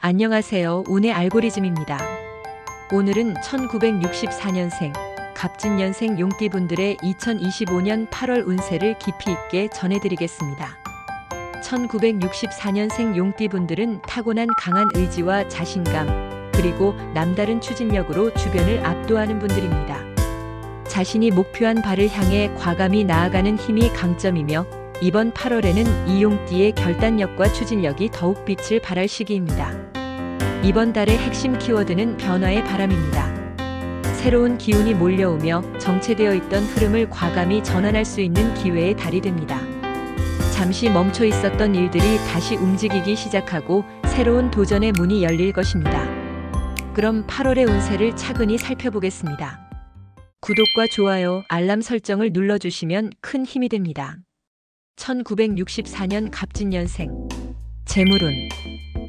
안녕하세요. 운의 알고리즘입니다. 오늘은 1964년생, 갑진년생 용띠분들의 2025년 8월 운세를 깊이 있게 전해드리겠습니다. 1964년생 용띠분들은 타고난 강한 의지와 자신감, 그리고 남다른 추진력으로 주변을 압도하는 분들입니다. 자신이 목표한 바를 향해 과감히 나아가는 힘이 강점이며 이번 8월에는 이 용띠의 결단력과 추진력이 더욱 빛을 발할 시기입니다. 이번 달의 핵심 키워드는 변화의 바람입니다. 새로운 기운이 몰려오며 정체되어 있던 흐름을 과감히 전환할 수 있는 기회의 달이 됩니다. 잠시 멈춰 있었던 일들이 다시 움직이기 시작하고 새로운 도전의 문이 열릴 것입니다. 그럼 8월의 운세를 차근히 살펴보겠습니다. 구독과 좋아요, 알람 설정을 눌러주시면 큰 힘이 됩니다. 1964년 갑진년생, 재물운.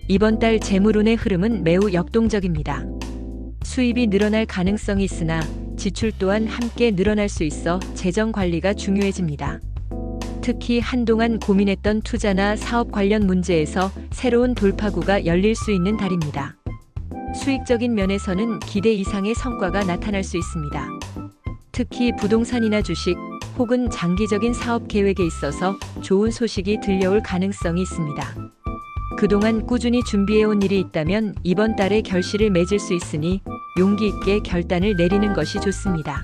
이번 달 재물운의 흐름은 매우 역동적입니다. 수입이 늘어날 가능성이 있으나 지출 또한 함께 늘어날 수 있어 재정 관리가 중요해집니다. 특히 한동안 고민했던 투자나 사업 관련 문제에서 새로운 돌파구가 열릴 수 있는 달입니다. 수익적인 면에서는 기대 이상의 성과가 나타날 수 있습니다. 특히 부동산이나 주식 혹은 장기적인 사업 계획에 있어서 좋은 소식이 들려올 가능성이 있습니다. 그동안 꾸준히 준비해온 일이 있다면 이번 달에 결실을 맺을 수 있으니 용기 있게 결단을 내리는 것이 좋습니다.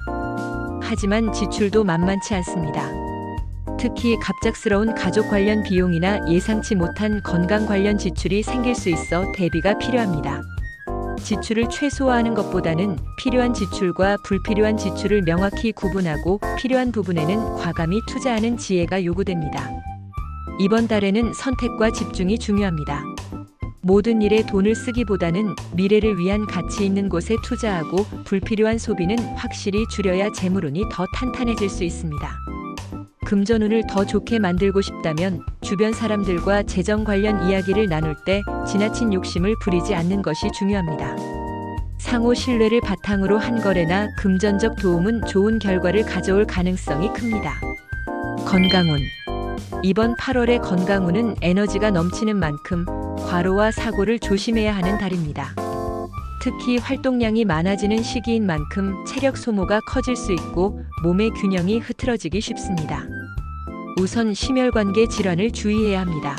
하지만 지출도 만만치 않습니다. 특히 갑작스러운 가족 관련 비용이나 예상치 못한 건강 관련 지출이 생길 수 있어 대비가 필요합니다. 지출을 최소화하는 것보다는 필요한 지출과 불필요한 지출을 명확히 구분하고 필요한 부분에는 과감히 투자하는 지혜가 요구됩니다. 이번 달에는 선택과 집중이 중요합니다. 모든 일에 돈을 쓰기보다는 미래를 위한 가치 있는 곳에 투자하고 불필요한 소비는 확실히 줄여야 재물운이 더 탄탄해질 수 있습니다. 금전운을 더 좋게 만들고 싶다면 주변 사람들과 재정 관련 이야기를 나눌 때 지나친 욕심을 부리지 않는 것이 중요합니다. 상호 신뢰를 바탕으로 한 거래나 금전적 도움은 좋은 결과를 가져올 가능성이 큽니다. 건강운. 이번 8월의 건강운은 에너지가 넘치는 만큼 과로와 사고를 조심해야 하는 달입니다. 특히 활동량이 많아지는 시기인 만큼 체력 소모가 커질 수 있고 몸의 균형이 흐트러지기 쉽습니다. 우선 심혈관계 질환을 주의해야 합니다.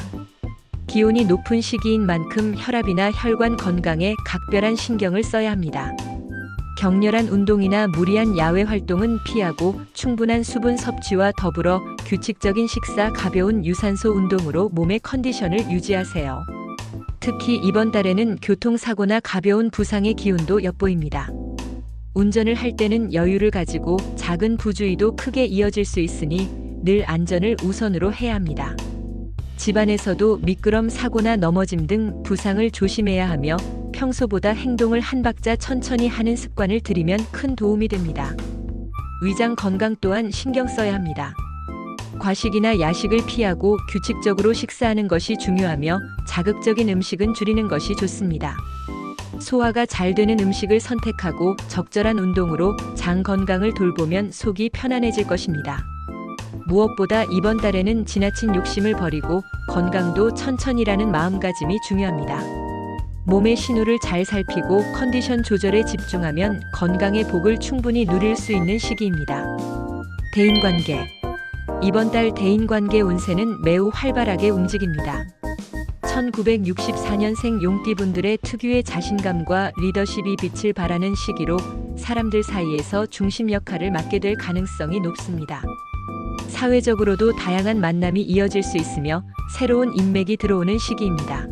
기온이 높은 시기인 만큼 혈압이나 혈관 건강에 각별한 신경을 써야 합니다. 격렬한 운동이나 무리한 야외 활동은 피하고 충분한 수분 섭취와 더불어 규칙적인 식사, 가벼운 유산소 운동으로 몸의 컨디션을 유지하세요. 특히 이번 달에는 교통사고나 가벼운 부상의 기운도 엿보입니다. 운전을 할 때는 여유를 가지고 작은 부주의도 크게 이어질 수 있으니 늘 안전을 우선으로 해야 합니다. 집안에서도 미끄럼, 사고나 넘어짐 등 부상을 조심해야 하며 평소보다 행동을 한 박자 천천히 하는 습관을 들이면 큰 도움이 됩니다. 위장 건강 또한 신경 써야 합니다. 과식이나 야식을 피하고 규칙적으로 식사하는 것이 중요하며 자극적인 음식은 줄이는 것이 좋습니다. 소화가 잘 되는 음식을 선택하고 적절한 운동으로 장 건강을 돌보면 속이 편안해질 것입니다. 무엇보다 이번 달에는 지나친 욕심을 버리고 건강도 천천히라는 마음가짐이 중요합니다. 몸의 신호를 잘 살피고 컨디션 조절에 집중하면 건강의 복을 충분히 누릴 수 있는 시기입니다. 대인관계. 이번 달 대인관계 운세는 매우 활발하게 움직입니다. 1964년생 용띠분들의 특유의 자신감과 리더십이 빛을 발하는 시기로 사람들 사이에서 중심 역할을 맡게 될 가능성이 높습니다. 사회적으로도 다양한 만남이 이어질 수 있으며 새로운 인맥이 들어오는 시기입니다.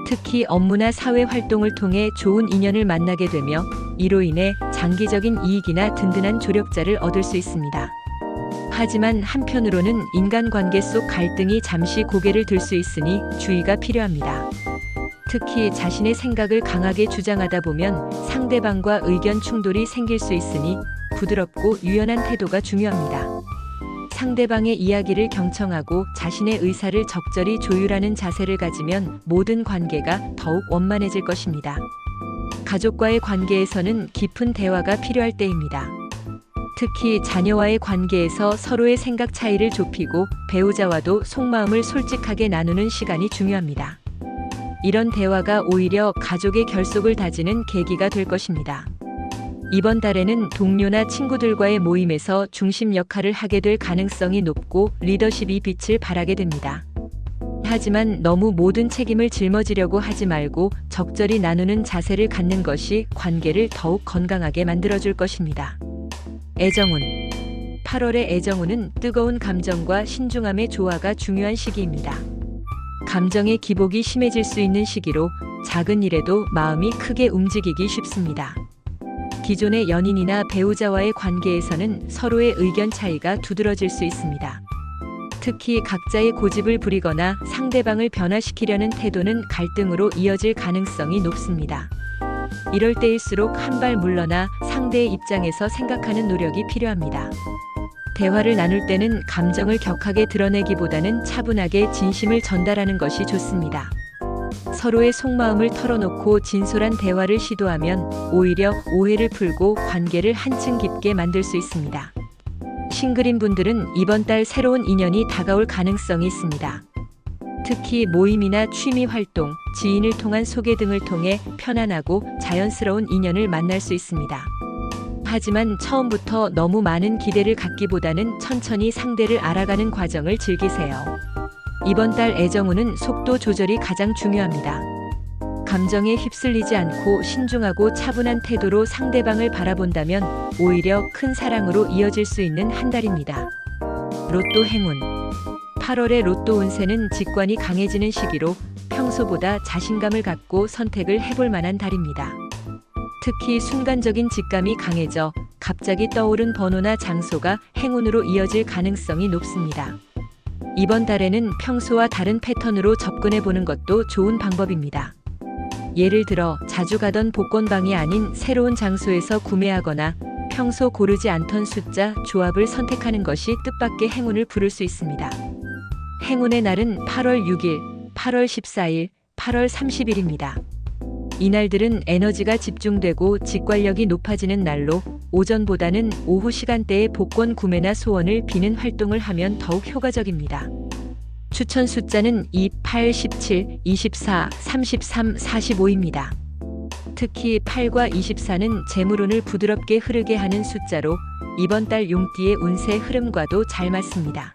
특히 업무나 사회 활동을 통해 좋은 인연을 만나게 되며 이로 인해 장기적인 이익이나 든든한 조력자를 얻을 수 있습니다. 하지만 한편으로는 인간관계 속 갈등이 잠시 고개를 들 수 있으니 주의가 필요합니다. 특히 자신의 생각을 강하게 주장하다 보면 상대방과 의견 충돌이 생길 수 있으니 부드럽고 유연한 태도가 중요합니다. 상대방의 이야기를 경청하고 자신의 의사를 적절히 조율하는 자세를 가지면 모든 관계가 더욱 원만해질 것입니다. 가족과의 관계에서는 깊은 대화가 필요할 때입니다. 특히 자녀와의 관계에서 서로의 생각 차이를 좁히고 배우자와도 속마음을 솔직하게 나누는 시간이 중요합니다. 이런 대화가 오히려 가족의 결속을 다지는 계기가 될 것입니다. 이번 달에는 동료나 친구들과의 모임에서 중심 역할을 하게 될 가능성이 높고 리더십이 빛을 발하게 됩니다. 하지만 너무 모든 책임을 짊어지려고 하지 말고 적절히 나누는 자세를 갖는 것이 관계를 더욱 건강하게 만들어줄 것입니다. 애정운. 8월의 애정운은 뜨거운 감정과 신중함의 조화가 중요한 시기입니다. 감정의 기복이 심해질 수 있는 시기로 작은 일에도 마음이 크게 움직이기 쉽습니다. 기존의 연인이나 배우자와의 관계에서는 서로의 의견 차이가 두드러질 수 있습니다. 특히 각자의 고집을 부리거나 상대방을 변화시키려는 태도는 갈등으로 이어질 가능성이 높습니다. 이럴 때일수록 한 발 물러나 상대의 입장에서 생각하는 노력이 필요합니다. 대화를 나눌 때는 감정을 격하게 드러내기보다는 차분하게 진심을 전달하는 것이 좋습니다. 서로의 속마음을 털어놓고 진솔한 대화를 시도하면 오히려 오해를 풀고 관계를 한층 깊게 만들 수 있습니다. 싱글인 분들은 이번 달 새로운 인연이 다가올 가능성이 있습니다. 특히 모임이나 취미 활동, 지인을 통한 소개 등을 통해 편안하고 자연스러운 인연을 만날 수 있습니다. 하지만 처음부터 너무 많은 기대를 갖기보다는 천천히 상대를 알아가는 과정을 즐기세요. 이번 달 애정운은 속도 조절이 가장 중요합니다. 감정에 휩쓸리지 않고 신중하고 차분한 태도로 상대방을 바라본다면 오히려 큰 사랑으로 이어질 수 있는 한 달입니다. 로또 행운. 8월의 로또 운세는 직관이 강해지는 시기로 평소보다 자신감을 갖고 선택을 해볼 만한 달입니다. 특히 순간적인 직감이 강해져 갑자기 떠오른 번호나 장소가 행운으로 이어질 가능성이 높습니다. 이번 달에는 평소와 다른 패턴으로 접근해 보는 것도 좋은 방법입니다. 예를 들어 자주 가던 복권방이 아닌 새로운 장소에서 구매하거나 평소 고르지 않던 숫자, 조합을 선택하는 것이 뜻밖의 행운을 부를 수 있습니다. 행운의 날은 8월 6일, 8월 14일, 8월 30일입니다. 이날들은 에너지가 집중되고 직관력이 높아지는 날로 오전보다는 오후 시간대에 복권 구매나 소원을 비는 활동을 하면 더욱 효과적입니다. 추천 숫자는 2, 8, 17, 24, 33, 45입니다. 특히 8과 24는 재물운을 부드럽게 흐르게 하는 숫자로 이번 달 용띠의 운세 흐름과도 잘 맞습니다.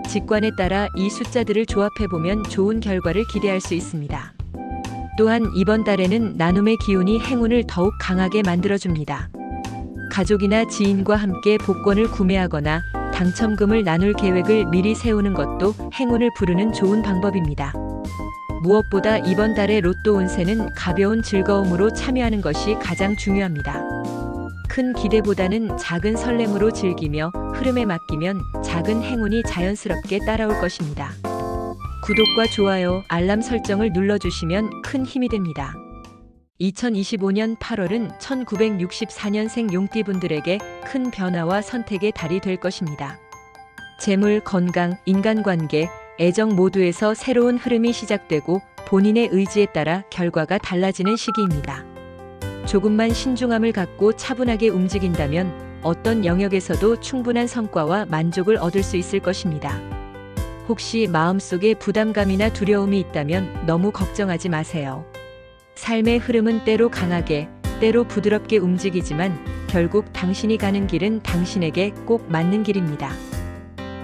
직관에 따라 이 숫자들을 조합해보면 좋은 결과를 기대할 수 있습니다. 또한 이번 달에는 나눔의 기운이 행운을 더욱 강하게 만들어줍니다. 가족이나 지인과 함께 복권을 구매하거나 당첨금을 나눌 계획을 미리 세우는 것도 행운을 부르는 좋은 방법입니다. 무엇보다 이번 달의 로또 운세는 가벼운 즐거움으로 참여하는 것이 가장 중요합니다. 큰 기대보다는 작은 설렘으로 즐기며 흐름에 맡기면 작은 행운이 자연스럽게 따라올 것입니다. 구독과 좋아요, 알람 설정을 눌러주시면 큰 힘이 됩니다. 2025년 8월은 1964년생 용띠분들에게 큰 변화와 선택의 달이 될 것입니다. 재물, 건강, 인간관계, 애정 모두에서 새로운 흐름이 시작되고 본인의 의지에 따라 결과가 달라지는 시기입니다. 조금만 신중함을 갖고 차분하게 움직인다면 어떤 영역에서도 충분한 성과와 만족을 얻을 수 있을 것입니다. 혹시 마음속에 부담감이나 두려움이 있다면 너무 걱정하지 마세요. 삶의 흐름은 때로 강하게, 때로 부드럽게 움직이지만 결국 당신이 가는 길은 당신에게 꼭 맞는 길입니다.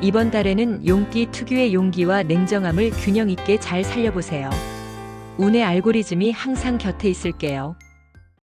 이번 달에는 용띠 특유의 용기와 냉정함을 균형 있게 잘 살려보세요. 운의 알고리즘이 항상 곁에 있을게요.